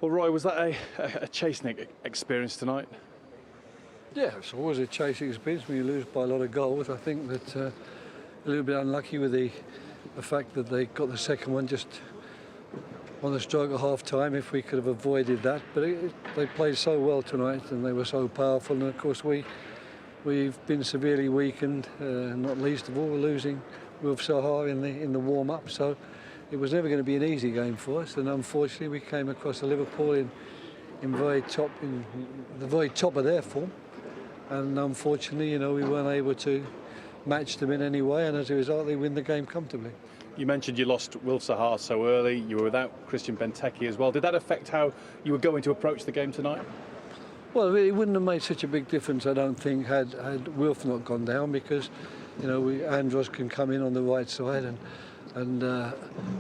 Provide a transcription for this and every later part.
Well, Roy, was that a chasing experience tonight? Yeah, it's always a chasing experience when you lose by a lot of goals. I think that a little bit unlucky with the fact that they got the second one just on the stroke of half time. If we could have avoided that, but they played so well tonight and they were so powerful. And of course we've been severely weakened, not least of all losing Wilf Sahar in the warm up. So it was never going to be an easy game for us. And unfortunately we came across a Liverpool in the very top of their form. And unfortunately, we weren't able to match them in any way, and as a result, they win the game comfortably. You mentioned you lost Wilf Sahar so early. You were without Christian Benteke as well. Did that affect how you were going to approach the game tonight? Well, it wouldn't have made such a big difference, I don't think, had Wilf not gone down, because Andros can come in on the right side, and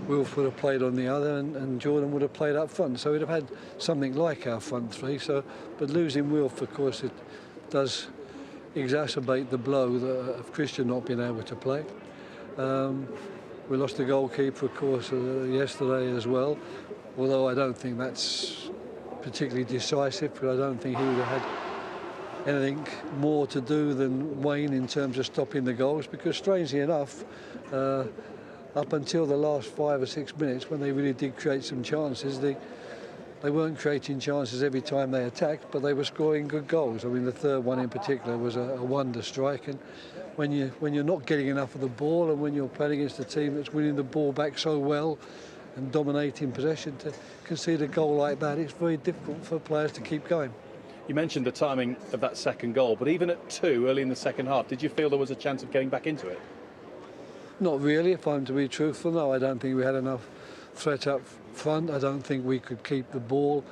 Wilf would have played on the other, and Jordan would have played up front. So we'd have had something like our front three. But losing Wilf, of course, it does exacerbate the blow of Christian not being able to play. We lost the goalkeeper, of course, yesterday as well, although I don't think that's particularly decisive, because I don't think he would have had anything more to do than Wayne in terms of stopping the goals, because strangely enough, up until the last 5 or 6 minutes, when they really did create some chances, they weren't creating chances every time they attacked, but they were scoring good goals. I mean, the third one in particular was a wonder strike. And when you're not getting enough of the ball, and when you're playing against a team that's winning the ball back so well and dominating possession, to concede a goal like that, it's very difficult for players to keep going. You mentioned the timing of that second goal, but even at 2 early in the second half, did you feel there was a chance of getting back into it? Not really, if I'm to be truthful. No, I don't think we had enough threat up front. I don't think we could keep the ball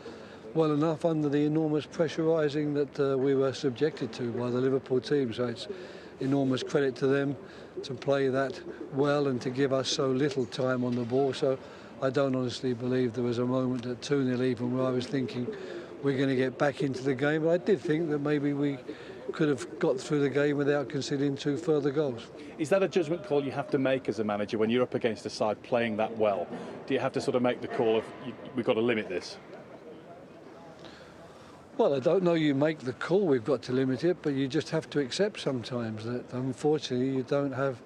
well enough under the enormous pressurising that we were subjected to by the Liverpool team. So it's enormous credit to them to play that well and to give us so little time on the ball. So I don't honestly believe there was a moment at 2-0 even where I was thinking we're going to get back into the game. But I did think that maybe we could have got through the game without conceding 2 further goals. Is that a judgment call you have to make as a manager when you're up against a side playing that well? Do you have to sort of make the call of, we've got to limit this? Well, I don't know you make the call, we've got to limit it, but you just have to accept sometimes that unfortunately you don't have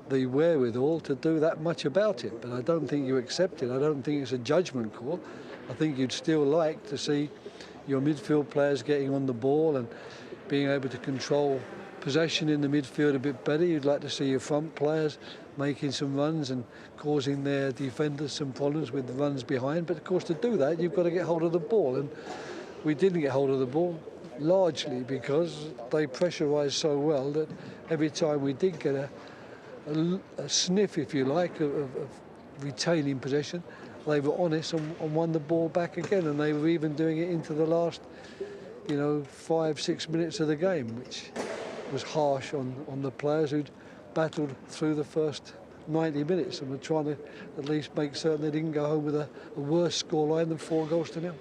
the wherewithal to do that much about it. But I don't think you accept it. I don't think it's a judgment call. I think you'd still like to see your midfield players getting on the ball and being able to control possession in the midfield a bit better. You'd like to see your front players making some runs and causing their defenders some problems with the runs behind. But of course, to do that, you've got to get hold of the ball. And we didn't get hold of the ball, largely because they pressurised so well that every time we did get a sniff, if you like, of retaining possession, they were honest and won the ball back again. And they were even doing it into the last 5-6 minutes of the game, which was harsh on the players who'd battled through the first 90 minutes and were trying to at least make certain they didn't go home with a worse scoreline than 4 goals to 0.